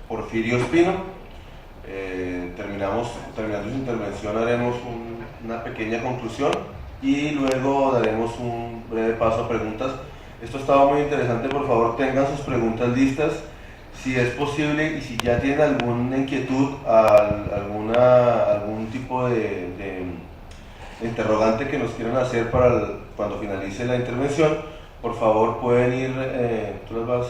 Porfirio Espino. Terminando su intervención haremos una pequeña conclusión y luego daremos un breve paso a preguntas. Esto ha estado muy interesante, por favor tengan sus preguntas listas, si es posible, y si ya tienen alguna inquietud, algún tipo de interrogante que nos quieran hacer para cuando finalice la intervención, por favor pueden ir, tú las vas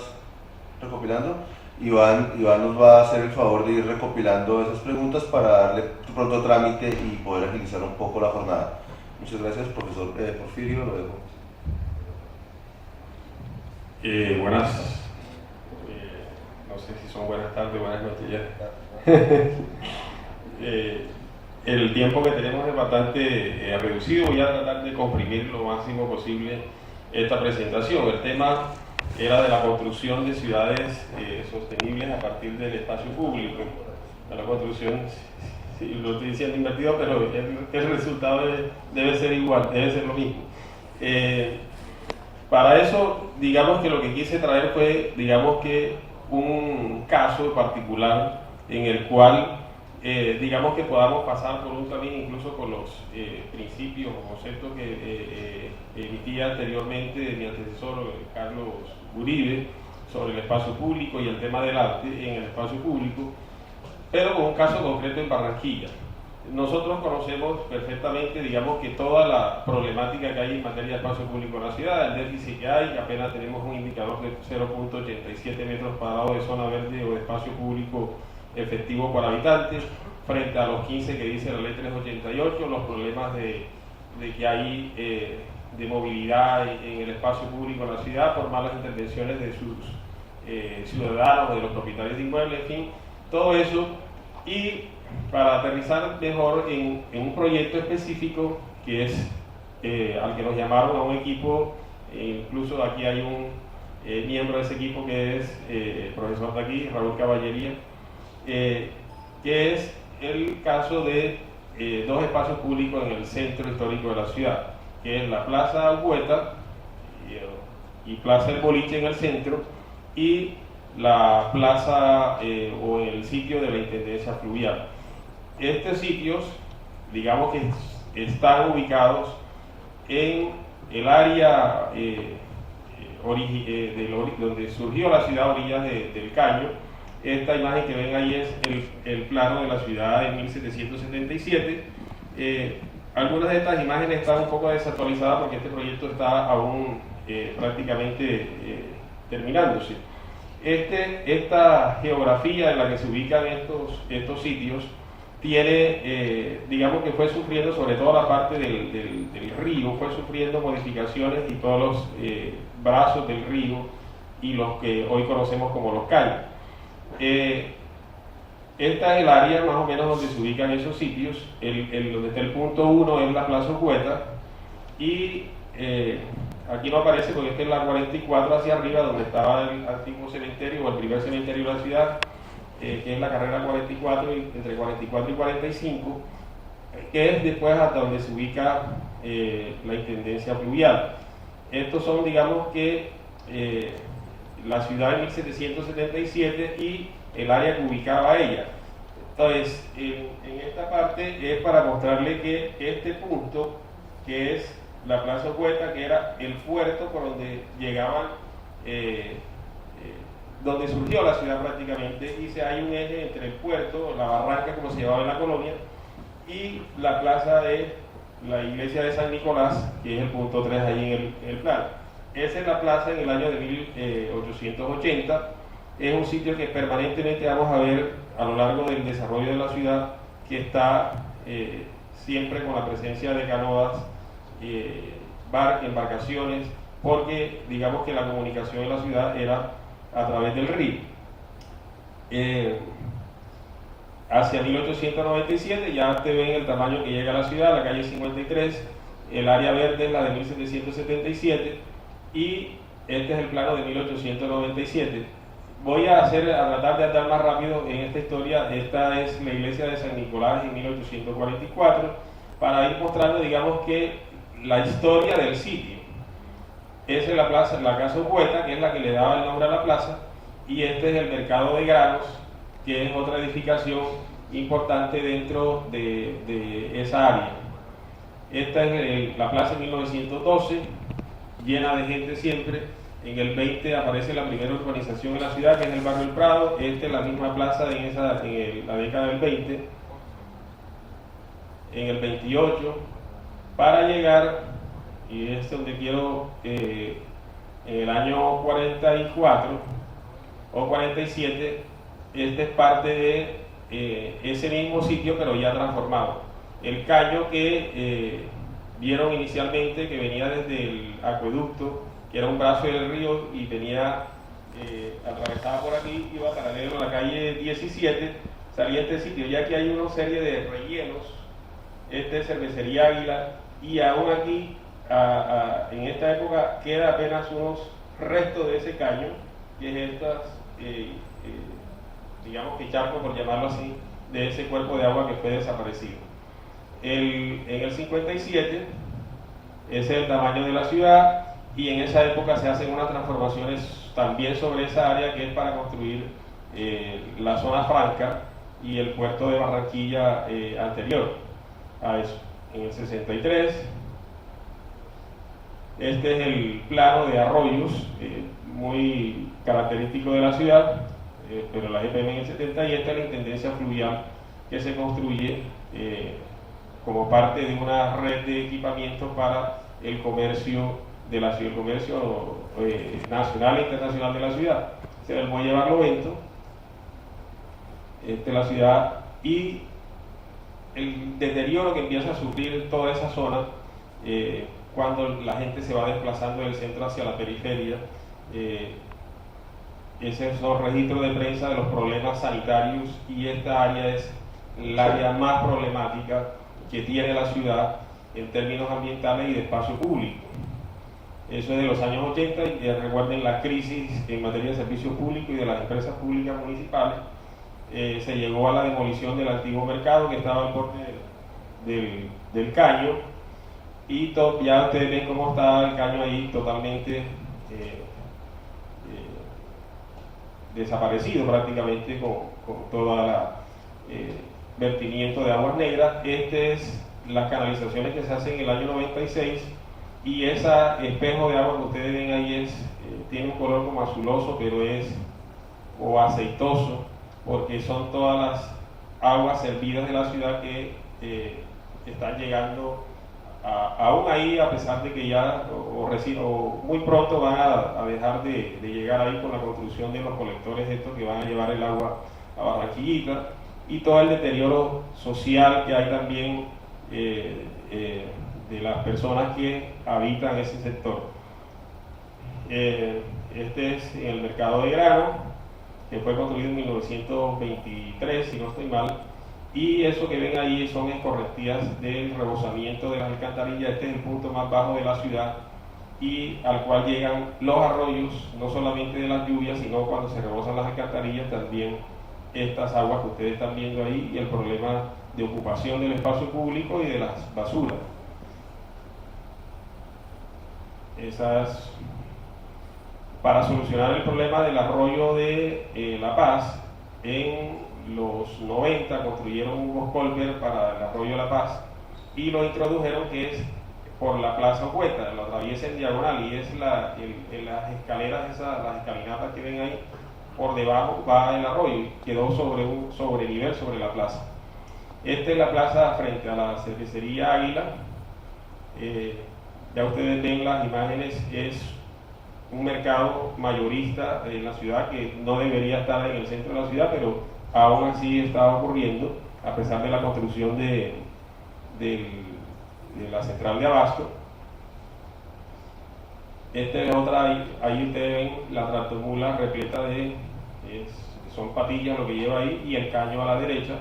recopilando. Iván nos va a hacer el favor de ir recopilando esas preguntas para darle pronto trámite y poder agilizar un poco la jornada. Muchas gracias, profesor Porfirio, lo dejo. Buenas, no sé si son buenas tardes, buenas noches ya. El tiempo que tenemos es bastante reducido, voy a tratar de comprimir lo máximo posible esta presentación. El tema era de la construcción de ciudades sostenibles a partir del espacio público. La construcción, sí, lo estoy diciendo invertido, pero el resultado debe ser igual, debe ser lo mismo. Para eso, digamos que lo que quise traer fue, digamos que un caso particular en el cual, digamos que podamos pasar por un camino incluso con los principios o conceptos que emitía anteriormente mi antecesor Carlos Uribe sobre el espacio público y el tema del arte en el espacio público, pero con un caso concreto en Barranquilla. Nosotros conocemos perfectamente, digamos, que toda la problemática que hay en materia de espacio público en la ciudad, el déficit que hay, apenas tenemos un indicador de 0.87 metros cuadrados de zona verde o de espacio público efectivo por habitante, frente a los 15 que dice la ley 388, los problemas de que hay de movilidad en el espacio público en la ciudad por malas intervenciones de sus ciudadanos, de los propietarios de inmuebles, en fin, todo eso. Y para aterrizar mejor en un proyecto específico que es al que nos llamaron a un equipo, incluso aquí hay un miembro de ese equipo que es el profesor de aquí, Raúl Caballería, que es el caso de dos espacios públicos en el centro histórico de la ciudad, que es la Plaza Hueta y Plaza El Boliche en el centro, y la plaza o el sitio de la Intendencia Fluvial. Estos sitios, digamos que están ubicados en el área donde surgió la ciudad, orillas del Caño. Esta imagen que ven ahí es el plano de la ciudad en 1777. Algunas de estas imágenes están un poco desactualizadas porque este proyecto está aún prácticamente terminándose. Esta geografía en la que se ubican estos sitios tiene, digamos que fue sufriendo, sobre todo la parte del río, fue sufriendo modificaciones y todos los brazos del río y los que hoy conocemos como los caños. Esta es el área más o menos donde se ubican esos sitios. Donde está el punto 1 es la Plaza Urqueta y aquí no aparece porque esta es la 44 hacia arriba donde estaba el antiguo cementerio o el primer cementerio de la ciudad, que es la carrera 44, entre 44 y 45, que es después hasta donde se ubica la Intendencia Fluvial. Estos son, digamos que, la ciudad en 1777 y el área que ubicaba ella. Entonces, en esta parte es para mostrarle que este punto, que es la Plaza Hueta, que era el puerto por donde llegaban, donde surgió la ciudad prácticamente, y hay un eje entre el puerto, la barranca como se llamaba en la colonia, y la plaza de la iglesia de San Nicolás, que es el punto 3 ahí en el plano. Esa es la plaza en el año de 1880. Es un sitio que permanentemente vamos a ver a lo largo del desarrollo de la ciudad, que está siempre con la presencia de canoas, embarcaciones, porque digamos que la comunicación en la ciudad era a través del río. Hacia 1897 ya te ven el tamaño que llega a la ciudad, la calle 53, el área verde es la de 1777 y este es el plano de 1897. Voy a tratar de andar más rápido en esta historia. Esta es la iglesia de San Nicolás en 1844, para ir mostrando, digamos que, la historia del sitio. Esa es la plaza, la casa Hueta, que es la que le daba el nombre a la plaza, y este es el mercado de granos, que es otra edificación importante dentro de esa área. Esta es la plaza en 1912, llena de gente siempre. En el 20 aparece la primera urbanización en la ciudad, que es el barrio El Prado. Esta es la misma plaza en la década del 20. En el 28, para llegar, y es donde quiero, en el año 44 o 47, este es parte de ese mismo sitio, pero ya transformado. El caño que vieron inicialmente, que venía desde el acueducto, que era un brazo del río y venía, atravesaba por aquí, iba paralelo a la calle 17, salía este sitio. Ya que hay una serie de rellenos, este es Cervecería Águila, y aún aquí, en esta época, queda apenas unos restos de ese caño, que es estas, digamos que charco, por llamarlo así, de ese cuerpo de agua que fue desaparecido. En el 57, ese es el tamaño de la ciudad, y en esa época se hacen unas transformaciones también sobre esa área, que es para construir la zona franca y el puerto de Barranquilla anterior a eso. En el 63, este es el plano de arroyos, muy característico de la ciudad, pero la GPM en el 70, y esta es la intendencia fluvial que se construye como parte de una red de equipamientos para el comercio de la ciudad, el comercio nacional e internacional de la ciudad. Este es el muelle Barlovento, la ciudad, y el deterioro que empieza a sufrir toda esa zona cuando la gente se va desplazando del centro hacia la periferia. Esos son registros de prensa de los problemas sanitarios, y esta área es el área más problemática que tiene la ciudad en términos ambientales y de espacio público. Eso es de los años 80, y recuerden la crisis en materia de servicios públicos y de las empresas públicas municipales. Se llegó a la demolición del antiguo mercado, que estaba al borde del caño, y ya ustedes ven cómo está el caño ahí totalmente desaparecido prácticamente, con todo el vertimiento de aguas negras. Es las canalizaciones que se hacen en el año 96, y ese espejo de agua que ustedes ven ahí tiene un color como azuloso, pero o aceitoso, porque son todas las aguas servidas de la ciudad que están llegando aún ahí, a pesar de que ya o muy pronto van a dejar de llegar ahí con la construcción de los colectores estos que van a llevar el agua a Barranquillita, y todo el deterioro social que hay también de las personas que habitan ese sector. Este es el mercado de grano, que fue construido en 1923, si no estoy mal, y eso que ven ahí son escorrentías del rebosamiento de las alcantarillas. Este es el punto más bajo de la ciudad, y al cual llegan los arroyos, no solamente de las lluvias, sino cuando se rebosan las alcantarillas, también estas aguas que ustedes están viendo ahí, y el problema de ocupación del espacio público y de las basuras. Para solucionar el problema del arroyo de La Paz, en los 90 construyeron un colver para el arroyo de La Paz, y lo introdujeron, que es por la Plaza Ocueta, lo atraviesa en diagonal, y es las escaleras, las escalinatas que ven ahí, por debajo va el arroyo, y quedó sobre un sobrenivel sobre la plaza. Esta es la plaza frente a la cervecería Águila. Ya ustedes ven las imágenes, es un mercado mayorista en la ciudad, que no debería estar en el centro de la ciudad, pero aún así está ocurriendo, a pesar de la construcción de la central de abasto. Esta es otra, ahí ustedes ven la tractomula repleta son patillas lo que lleva ahí, y el caño a la derecha,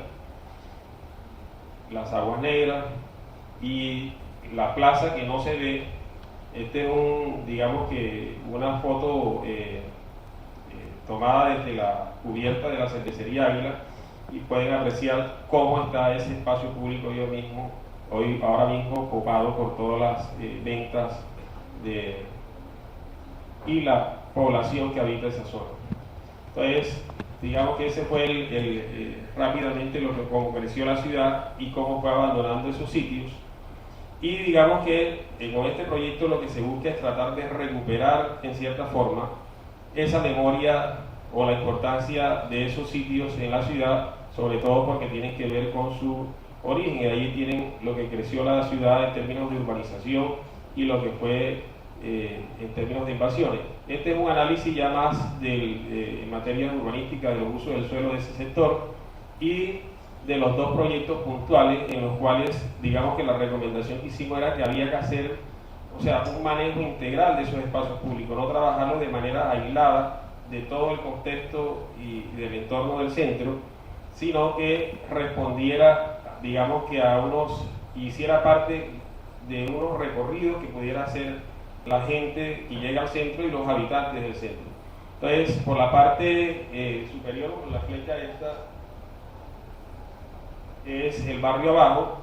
las aguas negras, y la plaza que no se ve. Este es digamos que una foto tomada desde la cubierta de la cervecería Águila, y pueden apreciar cómo está ese espacio público ahora mismo copado por todas las ventas y la población que habita esa zona. Entonces, digamos que ese fue rápidamente lo que cómo creció la ciudad y cómo fue abandonando esos sitios. Y digamos que con este proyecto lo que se busca es tratar de recuperar en cierta forma esa memoria o la importancia de esos sitios en la ciudad, sobre todo porque tienen que ver con su origen, y ahí tienen lo que creció la ciudad en términos de urbanización y lo que fue en términos de invasiones. Este es un análisis ya más en materia urbanística de los usos del suelo de ese sector y de los dos proyectos puntuales en los cuales digamos que la recomendación que hicimos era que había que hacer, o sea, un manejo integral de esos espacios públicos, no trabajarlos de manera aislada de todo el contexto y del entorno del centro, sino que respondiera, digamos que hiciera parte de unos recorridos que pudiera hacer la gente que llega al centro y los habitantes del centro. Entonces, por la parte superior, con la flecha esta, es el barrio abajo,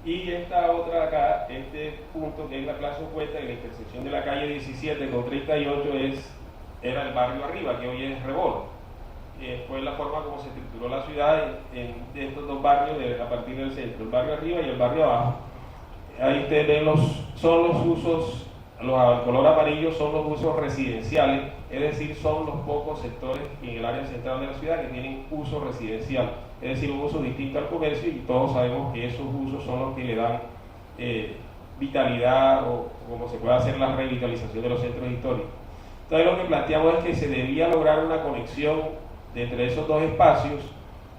y esta otra acá, este punto que es la Plaza Opuesta, en la intersección de la calle 17 con 38, era el barrio arriba, que hoy es Rebolo. Fue la forma como se estructuró la ciudad en estos dos barrios a partir del centro, el barrio arriba y el barrio abajo. Ahí ustedes ven son los usos, al color amarillo son los usos residenciales, es decir, son los pocos sectores en el área central de la ciudad que tienen uso residencial, es decir, un uso distinto al comercio, y todos sabemos que esos usos son los que le dan vitalidad o como se puede hacer la revitalización de los centros históricos. Entonces lo que planteamos es que se debía lograr una conexión entre esos dos espacios,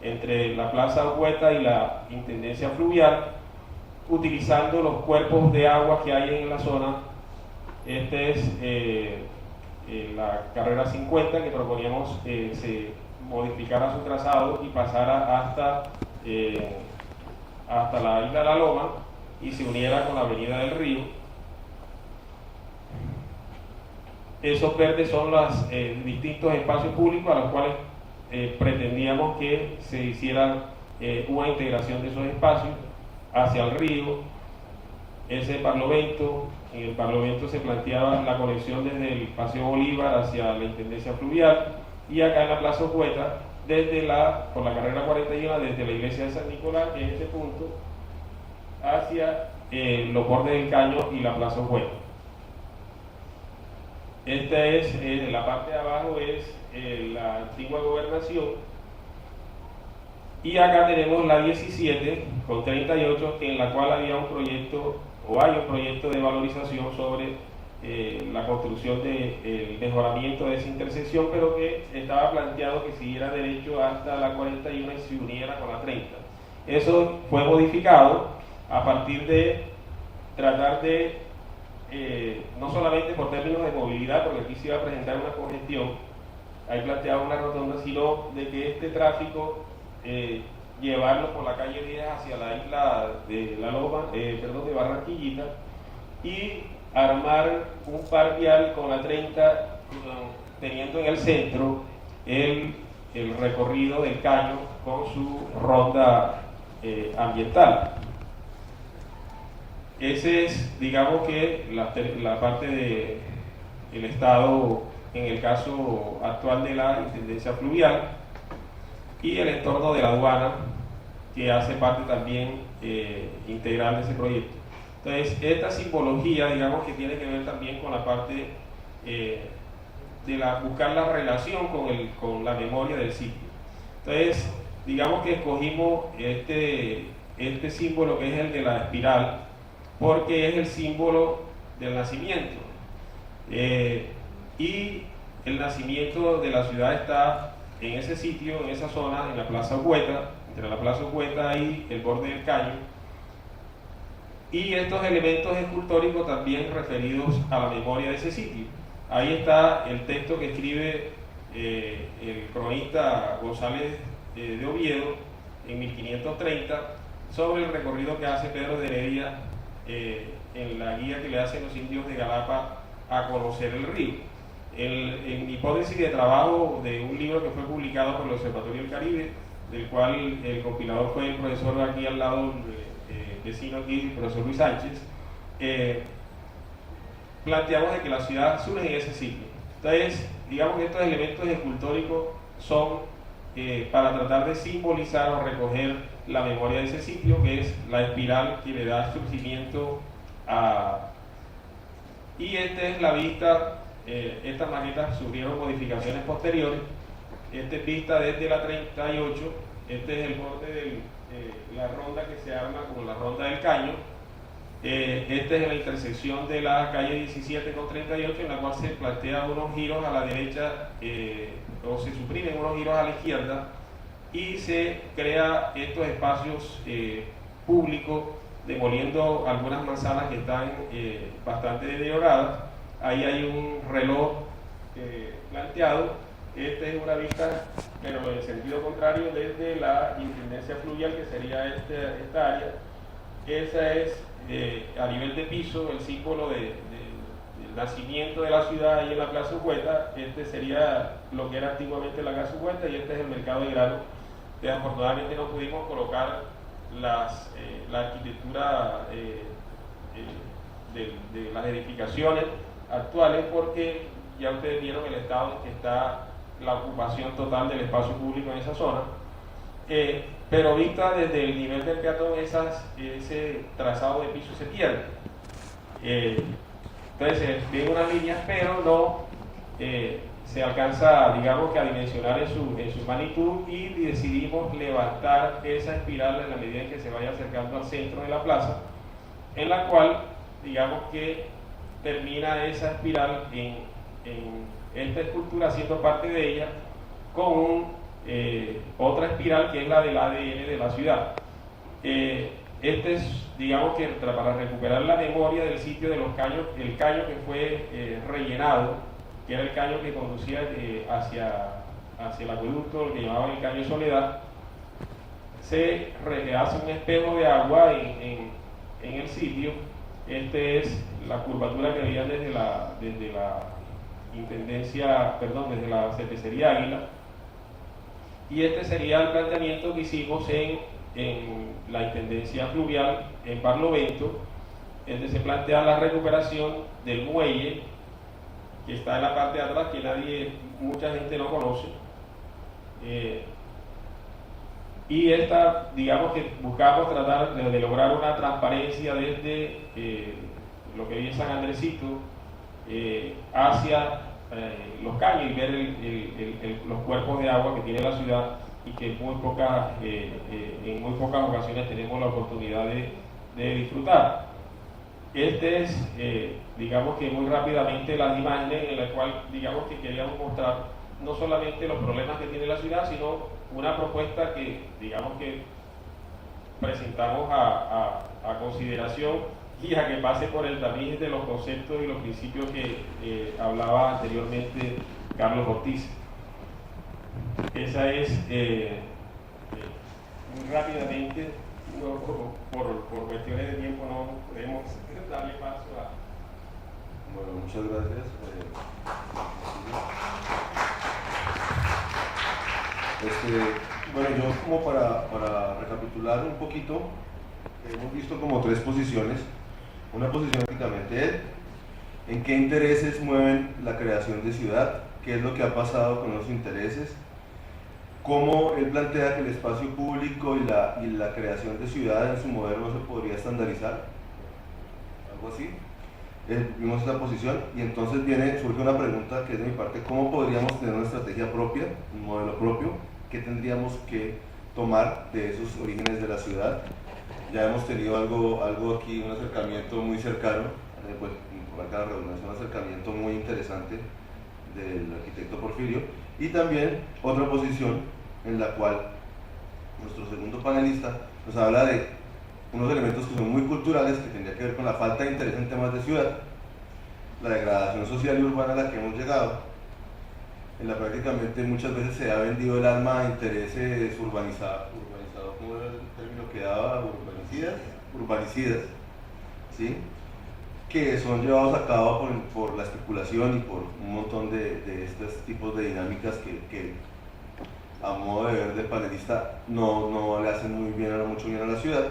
entre la Plaza Huerta y la Intendencia Fluvial, utilizando los cuerpos de agua que hay en la zona. Este es la carrera 50, que proponíamos se modificara su trazado y pasara hasta la isla de La Loma y se uniera con la avenida del Río. Esos verdes son los distintos espacios públicos a los cuales pretendíamos que se hiciera una integración de esos espacios hacia el río. Ese Barlovento, en el Barlovento se planteaba la conexión desde el Paseo Bolívar hacia la Intendencia Fluvial, y acá en la Plaza Opuesta, por la carrera 41, desde la iglesia de San Nicolás, en ese punto, hacia los bordes del Caño y la Plaza Opuesta. Esta es, la parte de abajo es la antigua gobernación, y acá tenemos la 17 con 38, en la cual había un proyecto, o hay un proyecto de valorización sobre la construcción del mejoramiento de esa intersección, pero que estaba planteado que siguiera derecho hasta la 41 y se uniera con la 30. Eso fue modificado a partir de tratar de no solamente por términos de movilidad, porque aquí se iba a presentar una congestión, ahí planteaba una rotonda, sino de que este tráfico llevarlo por la calle 10 hacia la isla de La Loma, de Barranquillita, y armar un par vial con la 30, teniendo en el centro el recorrido del Caño con su ronda ambiental. Ese es, digamos que, la parte del Estado en el caso actual de la Intendencia Fluvial, y el entorno de la aduana, que hace parte también integral de ese proyecto. Entonces, esta simbología, digamos que tiene que ver también con la parte de buscar la relación con la memoria del sitio. Entonces, digamos que escogimos este símbolo, que es el de la espiral, porque es el símbolo del nacimiento. Y el nacimiento de la ciudad está en ese sitio, en esa zona, en la Plaza Huerta, entre la Plaza Huerta y el borde del Caño. Y estos elementos escultóricos también referidos a la memoria de ese sitio. Ahí está el texto que escribe el cronista González de Oviedo en 1530 sobre el recorrido que hace Pedro de Heredia en la guía que le hacen los indios de Galapa a conocer el río. En hipótesis de trabajo de un libro que fue publicado por el Observatorio del Caribe, del cual el compilador fue el profesor aquí al lado, vecino aquí, el profesor Luis Sánchez, planteamos de que la ciudad surge en ese sitio. Entonces, digamos que estos elementos escultóricos son para tratar de simbolizar o recoger la memoria de ese sitio, que es la espiral que le da surgimiento a... Y esta es la vista, estas maquetas sufrieron modificaciones posteriores. Esta es vista desde la 38, este es el borde de la ronda que se arma como la ronda del Caño. Esta es la intersección de la calle 17 con 38, en la cual se plantean unos giros a la derecha o se suprimen unos giros a la izquierda y se crea estos espacios públicos, demoliendo algunas manzanas que están bastante deterioradas. Ahí hay un reloj planteado. Esta es una vista, pero en el sentido contrario, desde la intendencia fluvial, que sería esta área. Esa es a nivel de piso el símbolo del nacimiento de la ciudad ahí en la Plaza Urgueta. Este sería lo que era antiguamente la Casa Urgueta y este es el mercado de grano, que afortunadamente no pudimos colocar la arquitectura de las edificaciones actuales, porque ya ustedes vieron el estado en que está la ocupación total del espacio público en esa zona. Pero vista desde el nivel del peatón, ese trazado de piso se pierde. Entonces se ven unas líneas, pero no se alcanza, digamos, que a dimensionar en su magnitud, y decidimos levantar esa espiral en la medida en que se vaya acercando al centro de la plaza, en la cual, digamos que termina esa espiral en esta escultura, siendo parte de ella, con otra espiral que es la del ADN de la ciudad. Este es, digamos que para recuperar la memoria del sitio de los caños, el caño que fue rellenado, que era el caño que conducía hacia el acueducto, que llamaban el caño Soledad. Se hace un espejo de agua en el sitio. Este es la curvatura que había desde la intendencia, perdón, desde la cervecería Águila. Y este sería el planteamiento que hicimos en la intendencia fluvial en Barlovento, donde se plantea la recuperación del muelle que está en la parte de atrás, que mucha gente no conoce. Y esta, digamos que buscamos tratar de lograr una transparencia desde lo que es San Andresito hacia los caños, y ver los cuerpos de agua que tiene la ciudad, y que en muy pocas ocasiones tenemos la oportunidad de disfrutar. Este es, digamos que muy rápidamente, las imágenes en las cuales, digamos que queríamos mostrar no solamente los problemas que tiene la ciudad, sino una propuesta que, digamos que presentamos a consideración, y a que pase por el tamiz de los conceptos y los principios que hablaba anteriormente Carlos Ortiz. Esa es, muy rápidamente, por cuestiones de tiempo no podemos darle paso a... Bueno, muchas gracias. Bueno, yo como para recapitular un poquito, hemos visto como tres posiciones. Una posición prácticamente en qué intereses mueven la creación de ciudad, qué es lo que ha pasado con los intereses, cómo él plantea que el espacio público y la creación de ciudad en su modelo no se podría estandarizar, algo así. Vimos esta posición y entonces surge una pregunta que es de mi parte: ¿cómo podríamos tener una estrategia propia, un modelo propio? ¿Qué tendríamos que tomar de esos orígenes de la ciudad? Ya hemos tenido algo aquí, un acercamiento muy cercano, pues, por acá la redundancia, un acercamiento muy interesante del arquitecto Porfirio, y también otra posición en la cual nuestro segundo panelista nos habla de unos elementos que son muy culturales, que tendría que ver con la falta de interés en temas de ciudad, la degradación social y urbana a la que hemos llegado, en la prácticamente muchas veces se ha vendido el alma a intereses urbanizados, ¿cómo era el término que daba? Urbanicidas, ¿sí? Que son llevados a cabo por la especulación y por un montón de estos tipos de dinámicas que a modo de ver del panelista no le hacen mucho bien a la ciudad.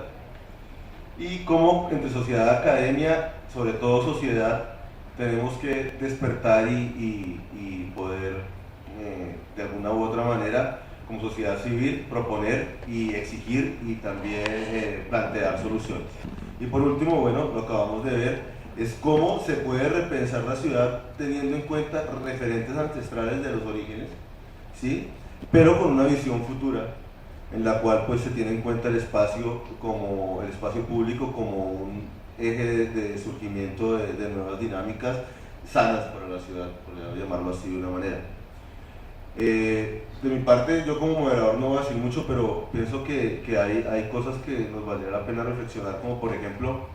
Y cómo entre sociedad y academia, sobre todo sociedad, tenemos que despertar y poder de alguna u otra manera, como sociedad civil, proponer y exigir y también plantear soluciones. Y por último, bueno, lo acabamos de ver, es cómo se puede repensar la ciudad teniendo en cuenta referentes ancestrales de los orígenes, ¿sí? Pero con una visión futura, en la cual pues se tiene en cuenta el espacio público como un eje de surgimiento de nuevas dinámicas sanas para la ciudad, por llamarlo así de una manera. De mi parte, yo como moderador no voy a decir mucho, pero pienso que hay cosas que nos valdría la pena reflexionar, como por ejemplo,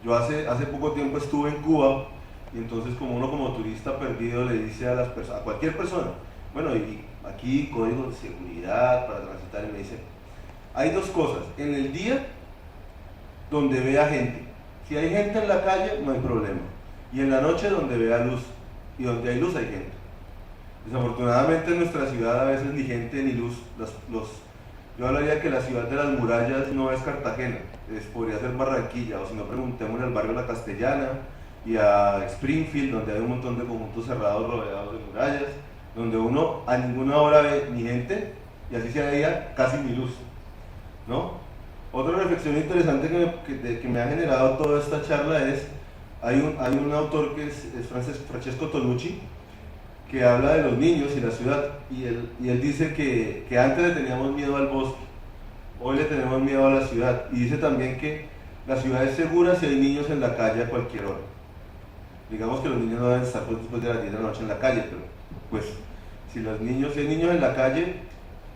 yo hace poco tiempo estuve en Cuba, y entonces como uno como turista perdido le dice a cualquier persona, bueno, y aquí código de seguridad para transitar, y me dice, hay dos cosas, en el día donde vea gente, si hay gente en la calle no hay problema, y en la noche donde vea luz, y donde hay luz hay gente. Desafortunadamente en nuestra ciudad a veces ni gente ni luz. Yo hablaría que la ciudad de las murallas no es Cartagena, podría ser Barranquilla, o si no preguntémosle al barrio La Castellana y a Springfield, donde hay un montón de conjuntos cerrados rodeados de murallas, donde uno a ninguna hora ve ni gente y así sea día casi ni luz, ¿no? Otra reflexión interesante que me ha generado toda esta charla es, hay un autor que es Francesco Tonucci, que habla de los niños y la ciudad, y él dice que antes le teníamos miedo al bosque, hoy le tenemos miedo a la ciudad, y dice también que la ciudad es segura si hay niños en la calle a cualquier hora. Digamos que los niños no deben estar después de las 10 de la noche en la calle, pero pues si hay niños en la calle,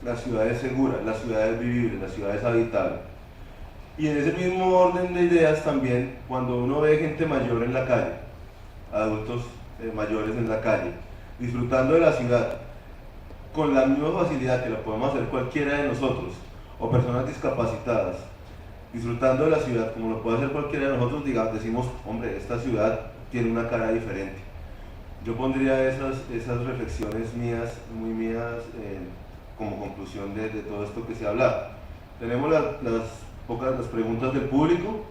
la ciudad es segura, la ciudad es vivible, la ciudad es habitable. Y en ese mismo orden de ideas también, cuando uno ve gente mayor en la calle, adultos mayores en la calle, disfrutando de la ciudad con la misma facilidad que la podemos hacer cualquiera de nosotros, o personas discapacitadas, disfrutando de la ciudad como lo puede hacer cualquiera de nosotros, decimos, hombre, esta ciudad tiene una cara diferente. Yo pondría esas reflexiones mías, muy mías, como conclusión de todo esto que se ha hablado. Tenemos las preguntas del público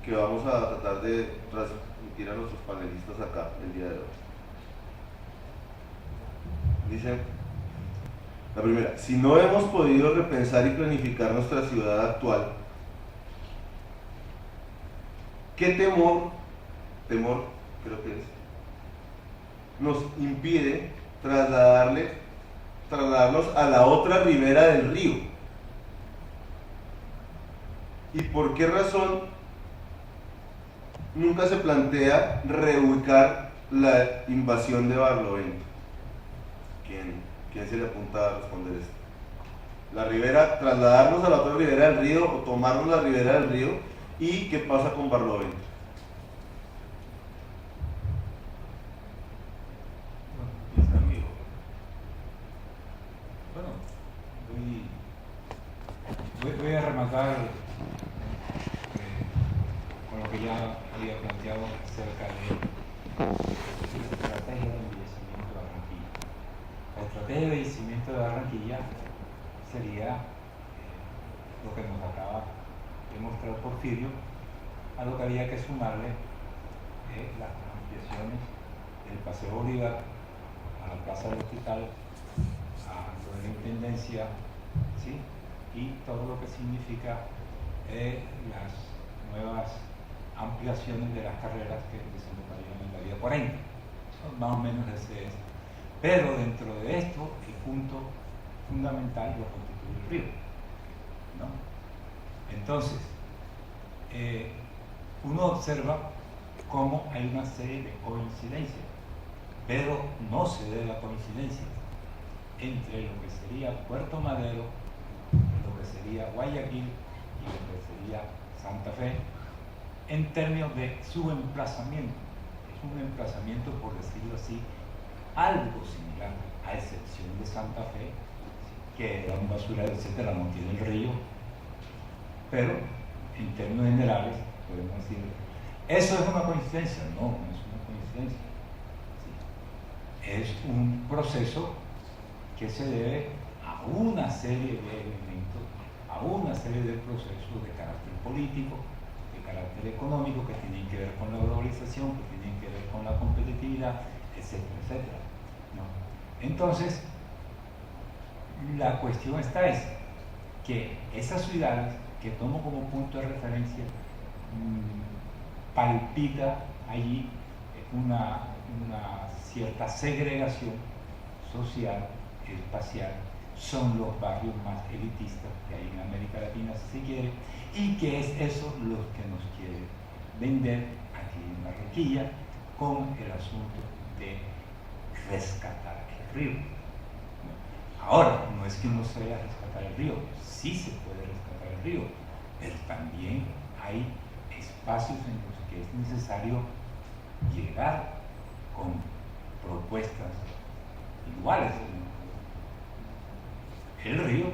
que vamos a tratar de transmitir a nuestros panelistas acá el día de hoy. Dice, la primera, si no hemos podido repensar y planificar nuestra ciudad actual, ¿qué temor creo que es, nos impide trasladarnos a la otra ribera del río? ¿Y por qué razón nunca se plantea reubicar la invasión de Barlovento? ¿Quién se le apunta a responder esto? La ribera, trasladarnos a la otra ribera del río o tomarnos la ribera del río, ¿y qué pasa con Barlovento? Bueno, voy a rematar con lo que ya había planteado acerca de la estrategia de embellecimiento de Barranquilla. La estrategia de embellecimiento de Barranquilla sería lo que nos acaba de mostrar Porfirio, a lo que había que sumarle las ampliaciones del Paseo Bolívar a la Plaza del Hospital, a lo de la Intendencia, ¿sí? Y todo lo que significa las nuevas ampliaciones de las carreras que desembocarían en la vía 40. Son más o menos ese es. Pero dentro de esto, el punto fundamental lo constituye el río, ¿no? Entonces, uno observa cómo hay una serie de coincidencias, pero no se ve la coincidencia entre lo que sería Puerto Madero, lo que sería Guayaquil y lo que sería Santa Fe, en términos de su emplazamiento. Es un emplazamiento, por decirlo así, algo similar, a excepción de Santa Fe, que era un basurero, etcétera, no tiene el río, pero en términos generales podemos decir, ¿eso es una coincidencia? No, no es una coincidencia. Sí. Es un proceso que se debe a una serie de elementos, a una serie de procesos de carácter político, de carácter económico, que tienen que ver con la globalización, que tienen que ver con la competitividad, etcétera, etcétera, ¿no? Entonces, la cuestión está es que esas ciudades que tomo como punto de referencia, palpita allí una cierta segregación social, espacial. Son los barrios más elitistas que hay en América Latina, si se quiere, y que es eso lo que nos quiere vender aquí en Barranquilla con el asunto de rescatar el río. Ahora, no es que no se vaya a rescatar el río, sí se puede rescatar el río, pero también hay espacios en los que es necesario llegar con propuestas iguales. El río,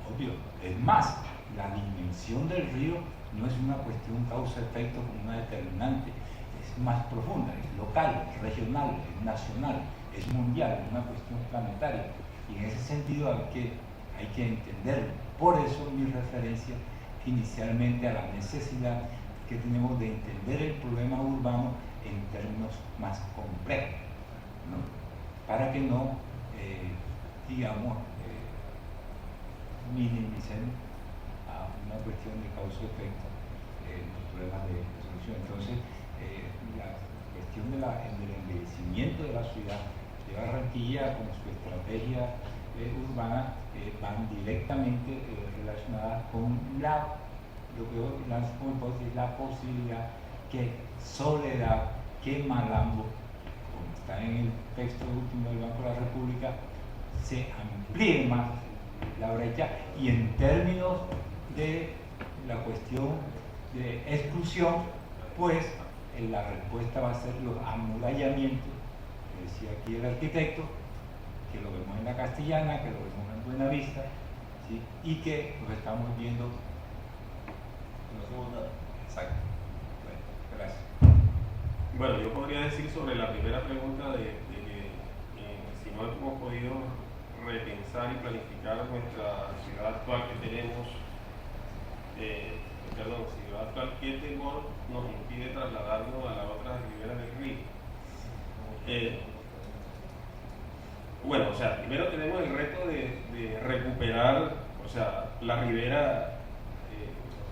obvio, es más, la dimensión del río no es una cuestión causa-efecto como una determinante, es más profunda, es local, es regional, es nacional, es mundial, es una cuestión planetaria. Y en ese sentido hay que entenderlo. Por eso mi referencia inicialmente a la necesidad que tenemos de entender el problema urbano en términos más complejos, ¿no? Para que no, minimicen a una cuestión de causa-efecto los problemas de solución. Entonces, la cuestión del envejecimiento de la ciudad de Barranquilla con su estrategia urbana van directamente relacionadas con lo que yo lanzo como hipótesis, la posibilidad que Soledad, que Malambo, como está en el texto último del Banco de la República, se amplíe más la brecha, y en términos de la cuestión de exclusión, pues la respuesta va a ser los amurallamientos, que decía aquí el arquitecto, que lo vemos en la Castellana, que lo vemos en Buenavista, ¿sí? Y que los estamos viendo. No hacemos nada. Exacto. Bueno, gracias. Bueno, yo podría decir sobre la primera pregunta de que si no hemos podido repensar y planificar nuestra ciudad actual que tenemos, ciudad actual, ¿qué temor nos impide trasladarnos a la otra ribera del río? Bueno, o sea, primero tenemos el reto de recuperar, o sea, la ribera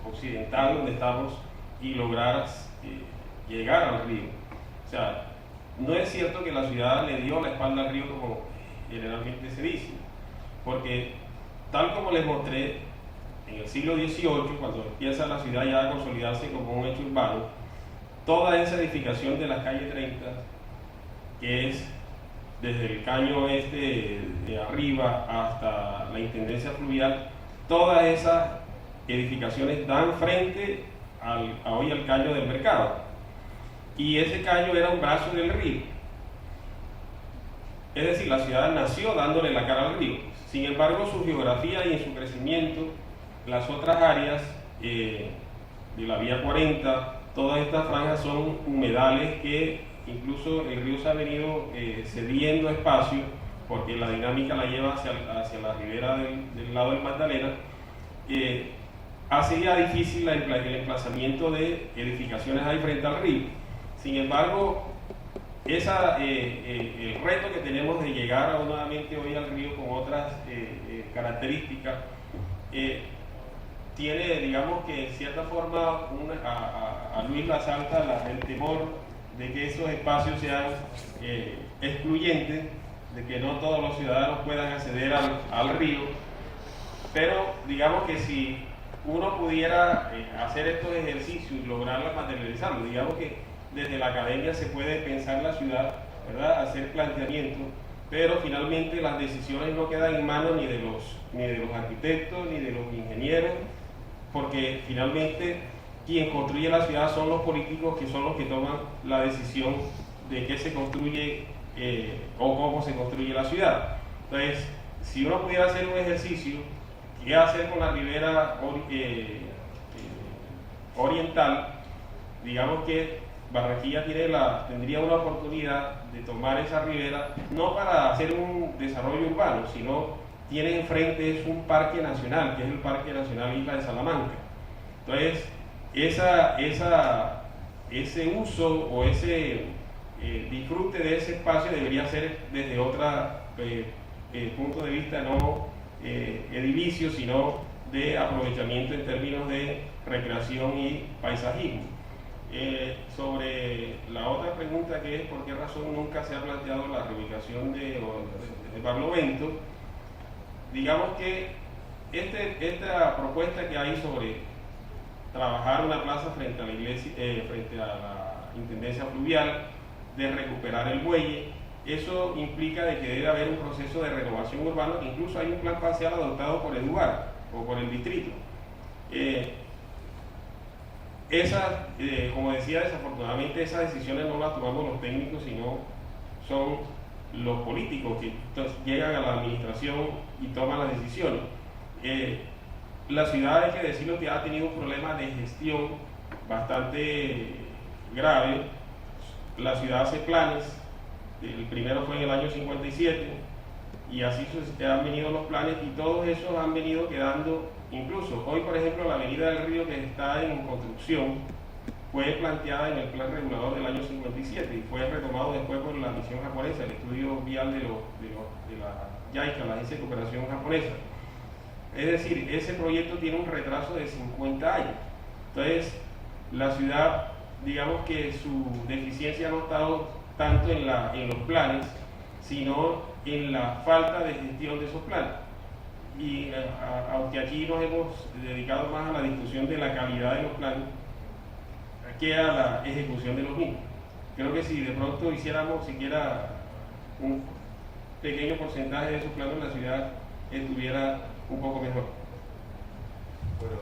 occidental donde estamos y lograr llegar al río. O sea, no es cierto que la ciudad le dio la espalda al río como generalmente se dice, porque tal como les mostré, en el siglo XVIII, cuando empieza la ciudad ya a consolidarse como un hecho urbano, toda esa edificación de la calle 30, que es desde el caño oeste de arriba hasta la Intendencia Fluvial, todas esas edificaciones dan frente hoy al caño del mercado, y ese caño era un brazo del río. Es decir, la ciudad nació dándole la cara al río. Sin embargo, su geografía y en su crecimiento, las otras áreas de la Vía 40, todas estas franjas son humedales que incluso el río se ha venido cediendo espacio, porque la dinámica la lleva hacia la ribera del lado del Magdalena. Hace ya difícil el emplazamiento de edificaciones ahí frente al río. Sin embargo, el reto que tenemos de llegar nuevamente hoy al río con otras características tiene, digamos que en cierta forma a Luis la asalta el temor de que esos espacios sean excluyentes, de que no todos los ciudadanos puedan acceder al río, pero digamos que si uno pudiera hacer estos ejercicios y lograrla materializarlo, digamos que desde la academia se puede pensar la ciudad, ¿verdad?, hacer planteamientos, pero finalmente las decisiones no quedan en manos ni de los arquitectos ni de los ingenieros, porque finalmente quien construye la ciudad son los políticos, que son los que toman la decisión de qué se construye o cómo se construye la ciudad. Entonces, si uno pudiera hacer un ejercicio, ¿qué hacer con la ribera oriental? Digamos que Barranquilla tendría una oportunidad de tomar esa ribera, no para hacer un desarrollo urbano, sino tiene enfrente un parque nacional, que es el Parque Nacional Isla de Salamanca. Entonces, ese uso o ese disfrute de ese espacio debería ser desde otra punto de vista no edilicio, sino de aprovechamiento en términos de recreación y paisajismo. Sobre la otra pregunta, que es por qué razón nunca se ha planteado la reubicación de Barlovento, digamos que esta propuesta que hay sobre trabajar una plaza frente a la iglesia, frente a la Intendencia Fluvial, de recuperar el muelle, eso implica de que debe haber un proceso de renovación urbana, que incluso hay un plan parcial adoptado por el lugar o por el distrito. Como decía, desafortunadamente esas decisiones no las tomamos los técnicos, sino son los políticos que llegan a la administración y toman las decisiones. La ciudad, hay que decirlo, que ha tenido un problema de gestión bastante grave. La ciudad hace planes, el primero fue en el año 57, y así han venido los planes, y todos esos han venido quedando. Incluso hoy, por ejemplo, la avenida del Río, que está en construcción, fue planteada en el plan regulador del año 57 y fue retomado después por la misión japonesa, el estudio vial de la JICA, la Agencia de Cooperación Japonesa. Es decir, ese proyecto tiene un retraso de 50 años. Entonces, la ciudad, digamos que su deficiencia no ha estado tanto en los planes, sino en la falta de gestión de esos planes. Y aunque aquí nos hemos dedicado más a la discusión de la calidad de los planes que a la ejecución de los mismos. Creo que si de pronto hiciéramos siquiera un pequeño porcentaje de esos planes, la ciudad estuviera un poco mejor. Bueno,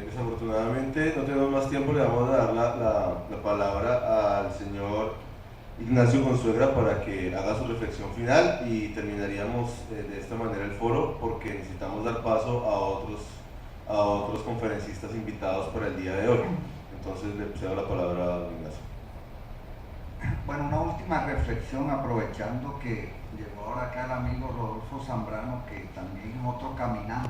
desafortunadamente no tenemos más tiempo, le vamos a dar la palabra al señor Ignacio Consuegra para que haga su reflexión final, y terminaríamos de esta manera el foro, porque necesitamos dar paso a otros conferencistas invitados para el día de hoy. Entonces le cedo la palabra a don Ignacio. Bueno, una última reflexión, aprovechando que llegó ahora acá el amigo Rodolfo Zambrano, que también es otro caminante.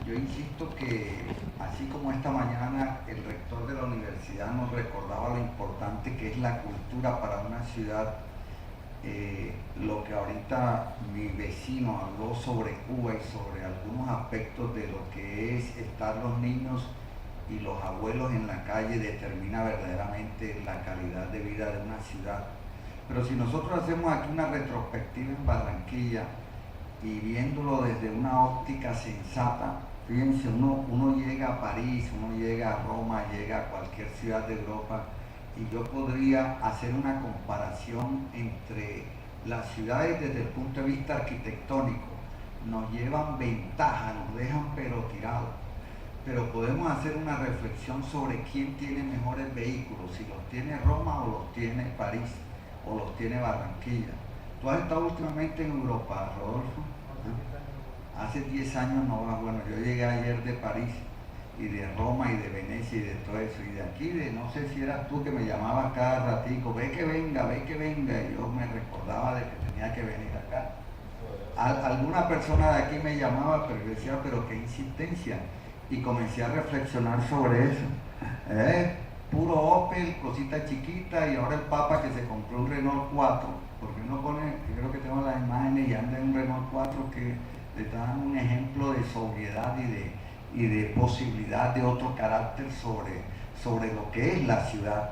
Yo insisto que, así como esta mañana el rector de la universidad nos recordaba lo importante que es la cultura para una ciudad, lo que ahorita mi vecino habló sobre Cuba y sobre algunos aspectos de lo que es estar los niños y los abuelos en la calle, determina verdaderamente la calidad de vida de una ciudad. Pero si nosotros hacemos aquí una retrospectiva en Barranquilla y viéndolo desde una óptica sensata, fíjense, uno llega a París, uno llega a Roma, llega a cualquier ciudad de Europa, y yo podría hacer una comparación entre las ciudades desde el punto de vista arquitectónico. Nos llevan ventaja, nos dejan pero tirados. Pero podemos hacer una reflexión sobre quién tiene mejores vehículos, si los tiene Roma o los tiene París o los tiene Barranquilla. ¿Tú has estado últimamente en Europa, Rodolfo? Hace 10 años no vas. Bueno, yo llegué ayer de París y de Roma y de Venecia y de todo eso, y de aquí, no sé si eras tú que me llamabas cada ratico, ve que venga, y yo me recordaba de que tenía que venir acá. Alguna persona de aquí me llamaba, pero yo decía, pero qué insistencia, y comencé a reflexionar sobre eso. Puro Opel, cosita chiquita, y ahora el Papa que se compró un Renault 4, porque uno pone, yo creo que tengo las imágenes y anda en un Renault 4 que le dan un ejemplo de sobriedad y de posibilidad de otro carácter sobre lo que es la ciudad.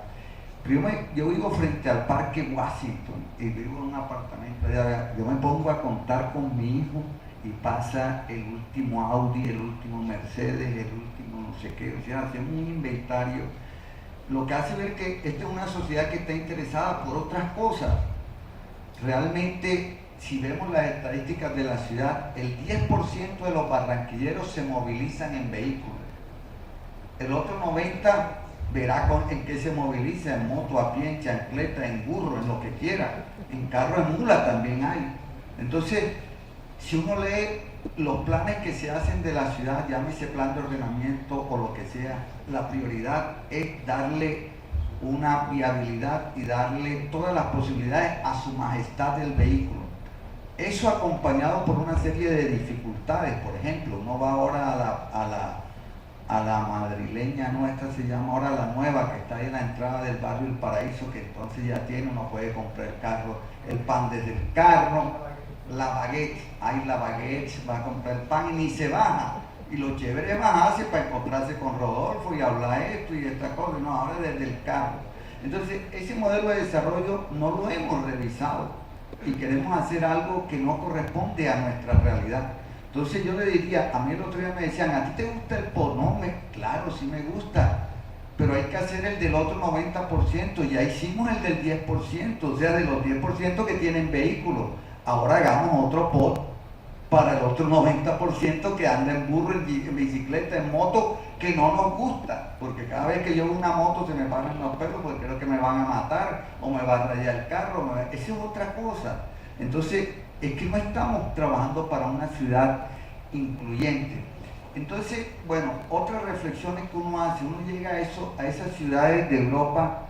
Yo vivo frente al Parque Washington y vivo en un apartamento. Yo me pongo a contar con mi hijo y pasa el último Audi, el último Mercedes, el último no sé qué. O sea, hacemos un inventario, lo que hace ver que esta es una sociedad que está interesada por otras cosas. Realmente, si vemos las estadísticas de la ciudad, el 10% de los barranquilleros se movilizan en vehículos. El otro 90% verá en qué se moviliza, en moto, a pie, en chancleta, en burro, en lo que quiera. En carro de mula también hay. Entonces, si uno lee los planes que se hacen de la ciudad, llámese plan de ordenamiento o lo que sea, la prioridad es darle una viabilidad y darle todas las posibilidades a su majestad del vehículo. Eso acompañado por una serie de dificultades. Por ejemplo, uno va ahora a la madrileña nuestra, se llama ahora La Nueva, que está ahí en la entrada del barrio El Paraíso, que entonces ya uno puede comprar el pan desde el carro, la baguette, ay, la baguette, va a comprar pan y ni se baja. Y lo chévere es bajarse para encontrarse con Rodolfo y hablar esto y esta cosa, y no habla desde el carro. Entonces, ese modelo de desarrollo no lo hemos revisado y queremos hacer algo que no corresponde a nuestra realidad. Entonces yo le diría, a mí el otro día me decían, ¿a ti te gusta el porno? Claro, sí me gusta, pero hay que hacer el del otro 90%, ya hicimos el del 10%, o sea, de los 10% que tienen vehículos, ahora hagamos otro pod para el otro 90% que anda en burro, en bicicleta, en moto, que no nos gusta, porque cada vez que yo veo una moto se me paran los pelos porque creo que me van a matar o me va a rayar el carro, eso es otra cosa. Entonces, es que no estamos trabajando para una ciudad incluyente. Entonces, bueno, otras reflexiones que uno hace, uno llega a esas ciudades de Europa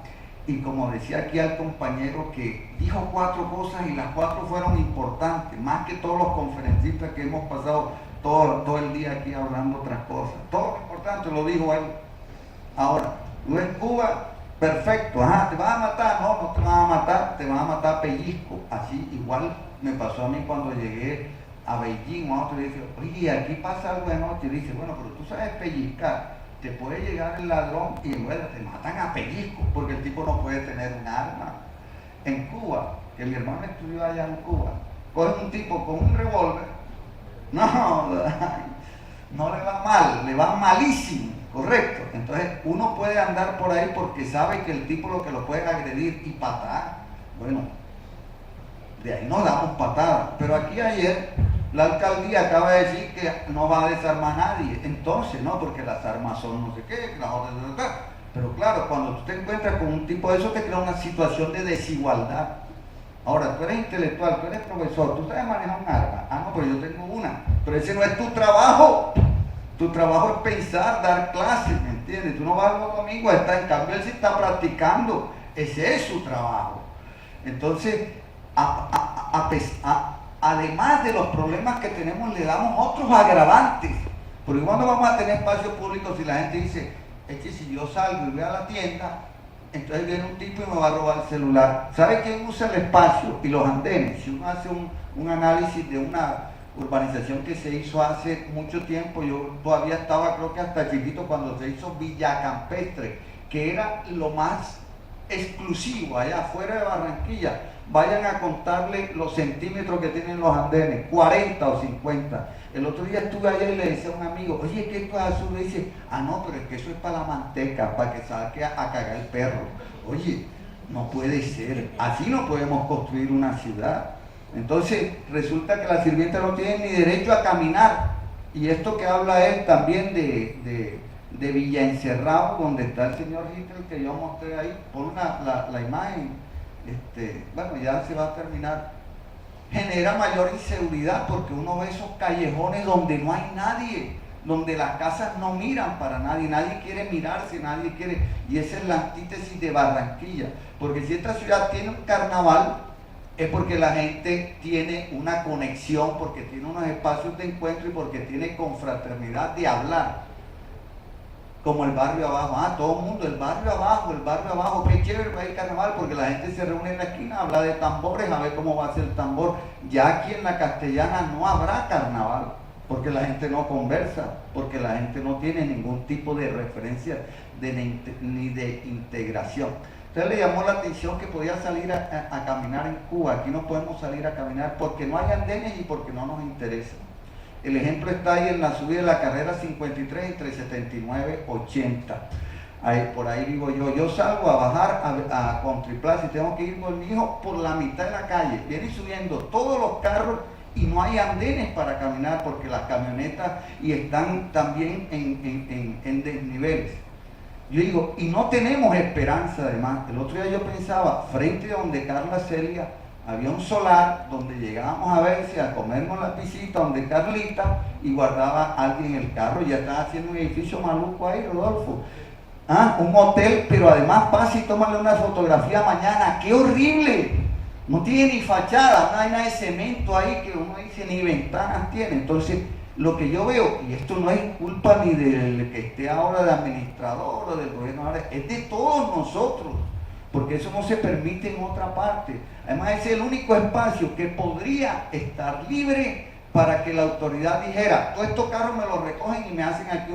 y como decía aquí al compañero que dijo 4 cosas y las 4 fueron importantes, más que todos los conferencistas que hemos pasado todo el día aquí hablando otras cosas. Todo lo importante lo dijo él. Ahora, tú en Cuba, perfecto, ajá, ¿te vas a matar? No, no te vas a matar, te vas a matar pellizco. Así igual me pasó a mí cuando llegué a Beijing, a otro y dice, oye, aquí pasa algo de noche, y dice, bueno, pero tú sabes pellizcar, te puede llegar el ladrón y bueno, te matan a pellizco, porque el tipo no puede tener un arma. En Cuba, que mi hermano estudió allá en Cuba, coge un tipo con un revólver, no le va mal, le va malísimo, correcto. Entonces uno puede andar por ahí porque sabe que el tipo lo que lo puede agredir y patar, bueno, de ahí nos damos patadas. Pero aquí ayer la alcaldía acaba de decir que no va a desarmar a nadie, entonces no, porque las armas son no sé qué, las órdenes de acá. Pero claro, cuando tú te encuentras con un tipo de eso te crea una situación de desigualdad. Ahora, tú eres intelectual, tú eres profesor, tú sabes manejar un arma. Ah, no, pero yo tengo una. Pero ese no es tu trabajo. Tu trabajo es pensar, dar clases, ¿me entiendes? Tú no vas los domingos a estar, en cambio él se está practicando. Ese es su trabajo. Entonces, además de los problemas que tenemos, le damos otros agravantes. Porque cuando vamos a tener espacios públicos si la gente dice, es que si yo salgo y voy a la tienda, entonces viene un tipo y me va a robar el celular. ¿Sabe quién usa el espacio y los andenes? Si uno hace un análisis de una urbanización que se hizo hace mucho tiempo, yo todavía estaba, creo que hasta chiquito, cuando se hizo Villa Campestre, que era lo más exclusivo allá afuera de Barranquilla. Vayan a contarle los centímetros que tienen los andenes, 40 o 50. El otro día estuve allá y le decía a un amigo, oye, ¿qué esto es azul? Y dice, ah, no, pero es que eso es para la manteca, para que saque a cagar el perro. Oye, no puede ser, así no podemos construir una ciudad. Entonces, resulta que la sirvienta no tiene ni derecho a caminar. Y esto que habla él también de Villa Encerrado, donde está el señor Hitler que yo mostré ahí, pon la imagen. Bueno, ya se va a terminar. Genera mayor inseguridad porque uno ve esos callejones donde no hay nadie, donde las casas no miran para nadie, nadie quiere mirarse, nadie quiere, y esa es la antítesis de Barranquilla, porque si esta ciudad tiene un carnaval es porque la gente tiene una conexión, porque tiene unos espacios de encuentro y porque tiene confraternidad de hablar. Como el barrio abajo, todo el mundo, el barrio abajo, qué chévere va a ir carnaval, porque la gente se reúne en la esquina, habla de tambores, a ver cómo va a ser el tambor. Ya aquí en la Castellana no habrá carnaval, porque la gente no conversa, porque la gente no tiene ningún tipo de referencia ni de integración. Entonces le llamó la atención que podía salir a caminar en Cuba. Aquí no podemos salir a caminar porque no hay andenes y porque no nos interesa. El ejemplo está ahí en la subida de la carrera 53 entre 79 y 80. Por ahí vivo yo. Yo salgo a bajar a Country Plaza y tengo que ir con mi hijo por la mitad de la calle. Vienen subiendo todos los carros y no hay andenes para caminar porque las camionetas y están también en desniveles. Yo digo, y no tenemos esperanza además. El otro día yo pensaba, frente a donde Carla Celia había un solar donde llegábamos a verse, a comernos la pisita, donde Carlita, y guardaba a alguien el carro, y ya estaba haciendo un edificio maluco ahí, Rodolfo. Un hotel, pero además pasa y tómale una fotografía mañana, ¡qué horrible! No tiene ni fachada, no hay nada de cemento ahí que uno dice, ni ventanas tiene. Entonces, lo que yo veo, y esto no es culpa ni del que esté ahora de administrador o del gobierno, ahora, es de todos nosotros. porque eso no se permite en otra parte. Además, es el único espacio que podría estar libre para que la autoridad dijera, todos estos carros me los recogen y me hacen aquí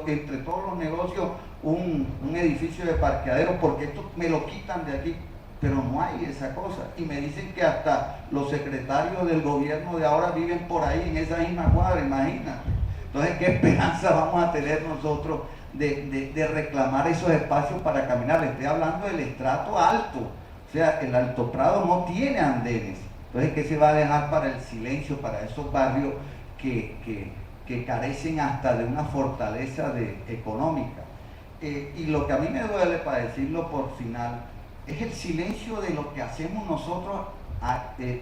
entre todos los negocios un edificio de parqueadero, porque esto me lo quitan de aquí. Pero no hay esa cosa. Y me dicen que hasta los secretarios del gobierno de ahora viven por ahí en esa misma cuadra, imagínate. Entonces, ¿qué esperanza vamos a tener nosotros de reclamar esos espacios para caminar? Le estoy hablando del estrato alto. O sea, el Alto Prado no tiene andenes. Entonces, ¿qué se va a dejar para el silencio, para esos barrios que carecen hasta de una fortaleza económica? Y lo que a mí me duele, para decirlo por final, es el silencio de lo que hacemos nosotros.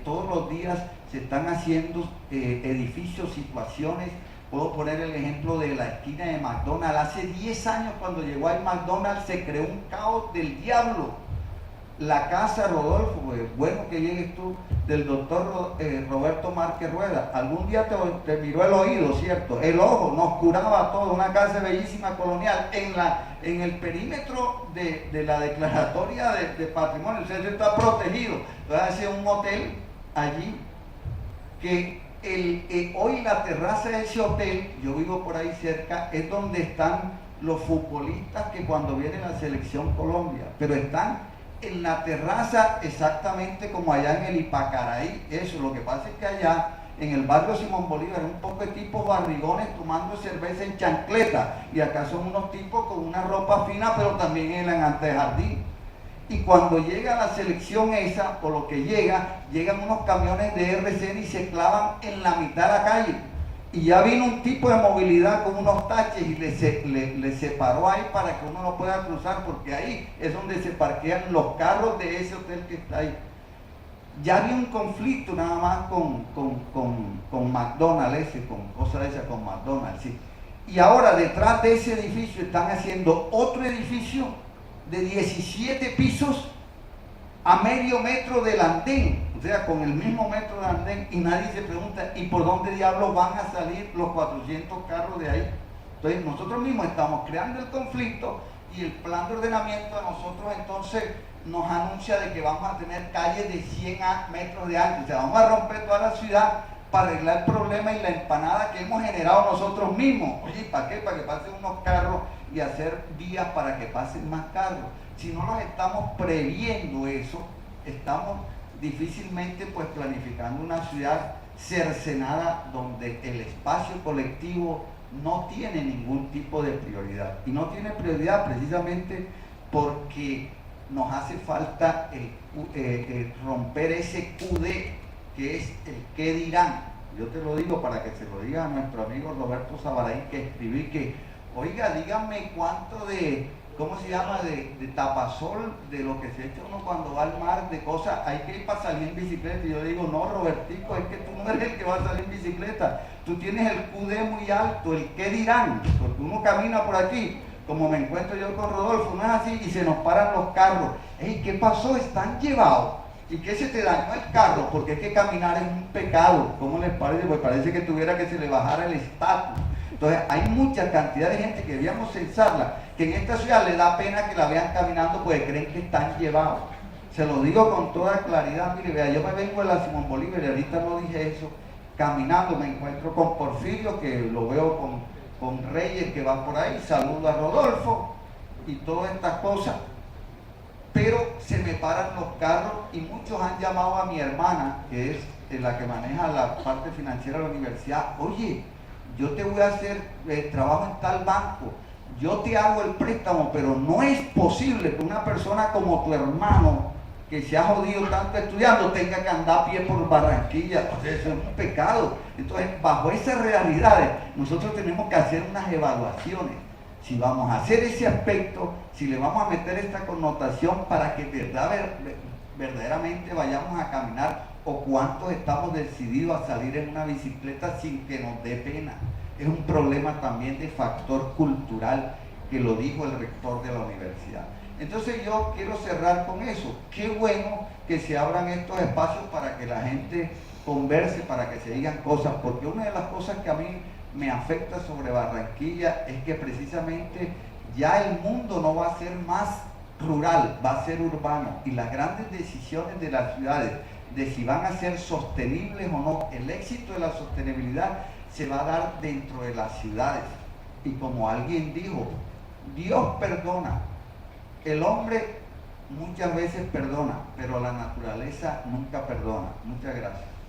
Todos los días se están haciendo edificios, situaciones. Puedo poner el ejemplo de la esquina de McDonald's. Hace 10 años, cuando llegó al McDonald's, se creó un caos del diablo. La casa, Rodolfo, bueno que llegues tú, del doctor Roberto Márquez Rueda. Algún día te miró el oído, ¿cierto? El ojo, nos curaba todo. Una casa bellísima colonial en el perímetro de la declaratoria de patrimonio. O sea, eso está protegido. Entonces hace un hotel allí que hoy la terraza de ese hotel, yo vivo por ahí cerca, es donde están los futbolistas que cuando viene la selección Colombia, pero están en la terraza exactamente como allá en el Ipacaraí. Eso, lo que pasa es que allá en el barrio Simón Bolívar un poco de tipos barrigones tomando cerveza en chancleta, y acá son unos tipos con una ropa fina pero también en el antejardín. Y cuando llega la selección esa, por lo que llegan unos camiones de RCN y se clavan en la mitad de la calle. Y ya vino un tipo de movilidad con unos taches y le separó ahí para que uno no pueda cruzar, porque ahí es donde se parquean los carros de ese hotel que está ahí. Ya había un conflicto nada más con McDonald's, con cosas de esas, con McDonald's, sí. Y ahora detrás de ese edificio están haciendo otro edificio de 17 pisos a medio metro del andén, o sea, con el mismo metro de andén, y nadie se pregunta, ¿y por dónde diablos van a salir los 400 carros de ahí? Entonces nosotros mismos estamos creando el conflicto, y el plan de ordenamiento de nosotros entonces nos anuncia de que vamos a tener calles de 100 metros de ancho, o sea, vamos a romper toda la ciudad para arreglar el problema y la empanada que hemos generado nosotros mismos. Oye, ¿para qué? Para que pasen unos carros y hacer vías para que pasen más carros. Si no nos estamos previendo eso, estamos difícilmente pues planificando una ciudad cercenada donde el espacio colectivo no tiene ningún tipo de prioridad. Y no tiene prioridad precisamente porque nos hace falta romper ese QD, que es el qué dirán. Yo te lo digo para que se lo diga a nuestro amigo Roberto Sabaraín, que escribí que, oiga, díganme cuánto de, ¿cómo se llama?, de tapasol, de lo que se echa uno cuando va al mar, de cosas, hay que ir para salir en bicicleta. Y yo digo, no, Robertico, es que tú no eres el que va a salir en bicicleta, tú tienes el QD muy alto, el qué dirán, porque uno camina por aquí, como me encuentro yo con Rodolfo, no es así, y se nos paran los carros. Ey, ¿qué pasó? Están llevados. ¿Y qué se te dañó el carro? Porque es que caminar es un pecado. ¿Cómo les parece? Pues parece que tuviera que se le bajara el estatus. Entonces hay mucha cantidad de gente que debíamos censarla, que en esta ciudad le da pena que la vean caminando porque creen que están llevados. Se lo digo con toda claridad. Mire, vea, yo me vengo de la Simón Bolívar y ahorita no dije eso. Caminando me encuentro con Porfirio, que lo veo con Reyes, que va por ahí, saludo a Rodolfo y todas estas cosas. Pero se me paran los carros y muchos han llamado a mi hermana, que es la que maneja la parte financiera de la universidad. Oye, yo te voy a hacer trabajo en tal banco, yo te hago el préstamo, pero no es posible que una persona como tu hermano, que se ha jodido tanto estudiando, tenga que andar a pie por Barranquilla. O sea, eso es un pecado. Entonces, bajo esas realidades, nosotros tenemos que hacer unas evaluaciones. Si vamos a hacer ese aspecto, si le vamos a meter esta connotación para que verdaderamente vayamos a caminar, o cuántos estamos decididos a salir en una bicicleta sin que nos dé pena. Es un problema también de factor cultural, que lo dijo el rector de la universidad. Entonces yo quiero cerrar con eso. Qué bueno que se abran estos espacios para que la gente converse, para que se digan cosas, porque una de las cosas que a mí me afecta sobre Barranquilla es que precisamente ya el mundo no va a ser más rural va a ser urbano y las grandes decisiones de las ciudades de si van a ser sostenibles o no, el éxito de la sostenibilidad se va a dar dentro de las ciudades. Y como alguien dijo, Dios perdona, el hombre muchas veces perdona, pero la naturaleza nunca perdona. Muchas gracias.